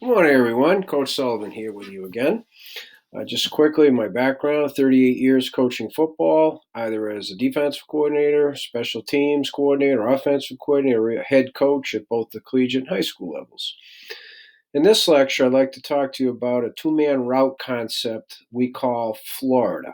Good morning, everyone. Coach Sullivan here with you again. Just quickly, my background 38 years coaching football, either as a defensive coordinator, special teams coordinator, offensive coordinator, or a head coach at both the collegiate and high school levels. In this lecture, I'd like to talk to you about a two-man route concept we call Florida.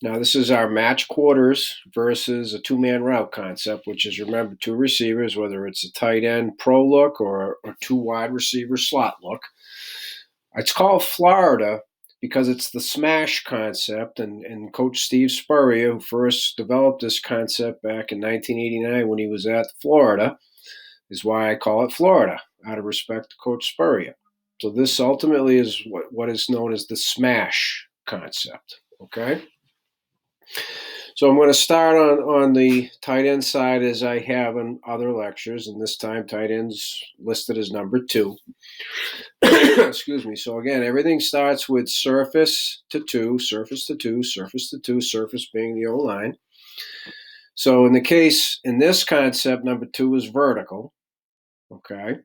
Now, this is our match quarters versus a two-man route concept, which is, remember, two receivers, whether it's a tight end pro look or a two wide receiver slot look. It's called Florida because it's the smash concept, and Coach Steve Spurrier, who first developed this concept back in 1989 when he was at Florida, is why I call it Florida, out of respect to Coach Spurrier. So this ultimately is what is known as the smash concept, okay? So I'm going to start on the tight end side as I have in other lectures, and this time tight end's listed as number 2. Excuse me. So again, everything starts with surface to 2, surface to 2, surface to 2, surface being the O-line. So in this concept, number 2 is vertical. Okay.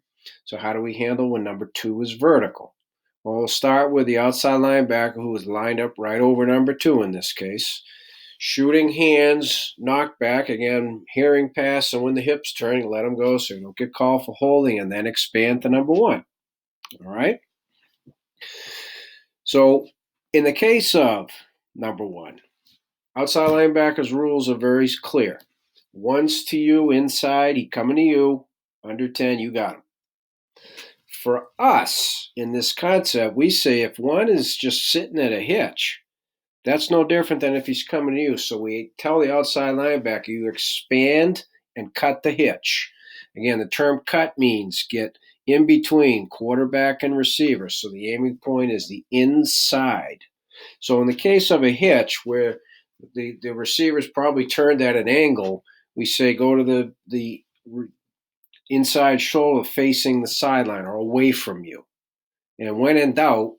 So how do we handle when number 2 is vertical? Well, we'll start with the outside linebacker who is lined up right over number 2 in this case. Shooting hands, knock back, again, hearing pass, and when the hips turn, let them go so you don't get called for holding, and then expand to number 1. All right? So in the case of number 1, outside linebacker's rules are very clear. One's to you inside, he coming to you, under 10, you got him. For us, in this concept, we say if one is just sitting at a hitch, that's no different than if he's coming to you. So we tell the outside linebacker, you expand and cut the hitch. Again, the term cut means get in between quarterback and receiver. So the aiming point is the inside. So in the case of a hitch where the receiver's probably turned at an angle, we say go to the inside shoulder facing the sideline or away from you. And when in doubt,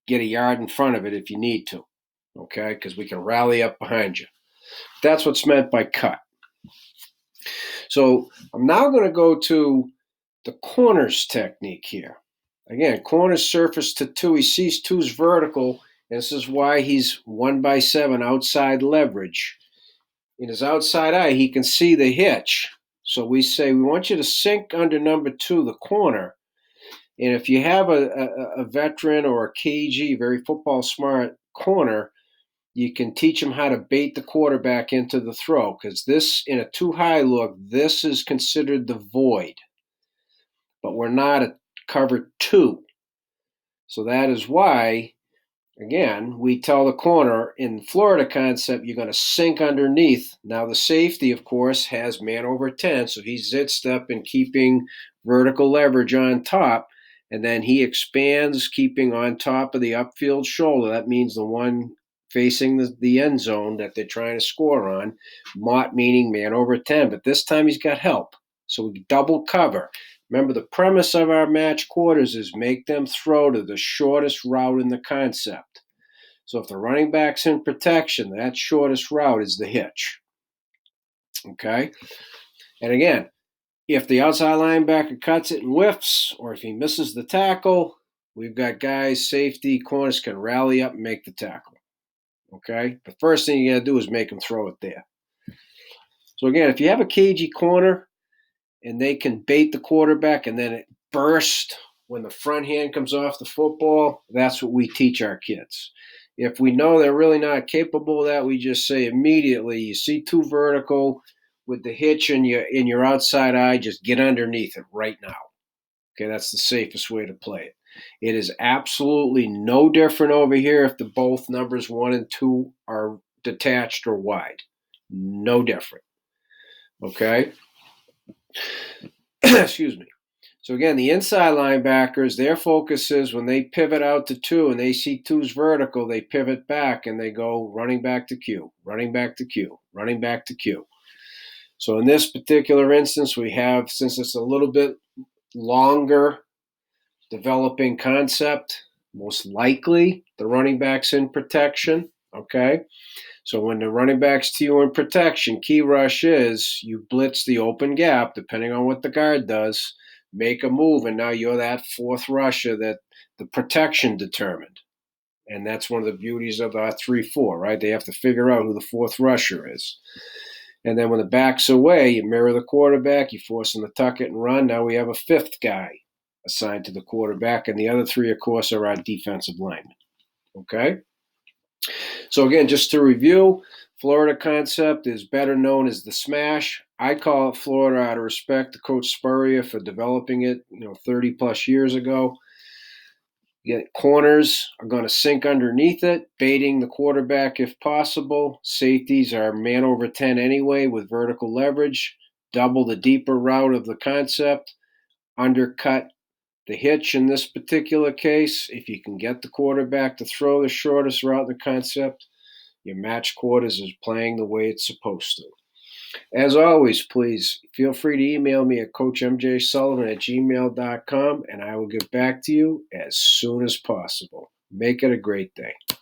get a yard in front of it if you need to. Okay, because we can rally up behind you. That's what's meant by cut. So I'm now going to go to the corners technique here. Again, corners surface to 2. He sees 2's vertical, and this is why he's 1/7 outside leverage. In his outside eye, he can see the hitch. So we say, we want you to sink under number 2, the corner. And if you have a veteran or a KG, very football smart corner, you can teach them how to bait the quarterback into the throw, because this, in a too high look, this is considered the void. But we're not at cover 2. So that is why, again, we tell the corner in Florida concept, you're going to sink underneath. Now the safety, of course, has man over 10, so he's zitzed up and keeping vertical leverage on top, and then he expands, keeping on top of the upfield shoulder. That means the one facing the end zone that they're trying to score on, Mott meaning man over 10, but this time he's got help. So we double cover. Remember, the premise of our match quarters is make them throw to the shortest route in the concept. So if the running back's in protection, that shortest route is the hitch. Okay? And again, if the outside linebacker cuts it and whiffs, or if he misses the tackle, we've got guys, safety, corners can rally up and make the tackle. Okay? The first thing you got to do is make them throw it there. So again, if you have a cagey corner and they can bait the quarterback and then it bursts when the front hand comes off the football, that's what we teach our kids. If we know they're really not capable of that, we just say immediately, you see 2 vertical with the hitch in your outside eye, just get underneath it right now. Okay, that's the safest way to play it. It is absolutely no different over here if the both numbers 1 and 2 are detached or wide. No different. Okay? Excuse me. So again, the inside linebackers, their focus is when they pivot out to 2 and they see 2's vertical, they pivot back and they go running back to Q, running back to Q, running back to Q. So in this particular instance, we have, since it's a little bit longer developing concept, most likely the running back's in protection, okay? So when the running back's to you in protection, key rush is you blitz the open gap, depending on what the guard does. make a move, and now you're that fourth rusher that the protection determined. And that's one of the beauties of our 3-4, right? They have to figure out who the fourth rusher is. And then when the back's away, you mirror the quarterback, you force him to tuck it and run. Now we have a fifth guy assigned to the quarterback, and the other three, of course, are our defensive linemen. Okay? So again, just to review, Florida concept is better known as the smash. I call it Florida out of respect to Coach Spurrier for developing it, 30 plus years ago. Corners are going to sink underneath it, baiting the quarterback if possible. Safeties are man over 10 anyway with vertical leverage. Double the deeper route of the concept. Undercut the hitch in this particular case. If you can get the quarterback to throw the shortest route in the concept, your match quarters is playing the way it's supposed to. As always, please feel free to email me at coachmjsullivan@gmail.com, and I will get back to you as soon as possible. Make it a great day.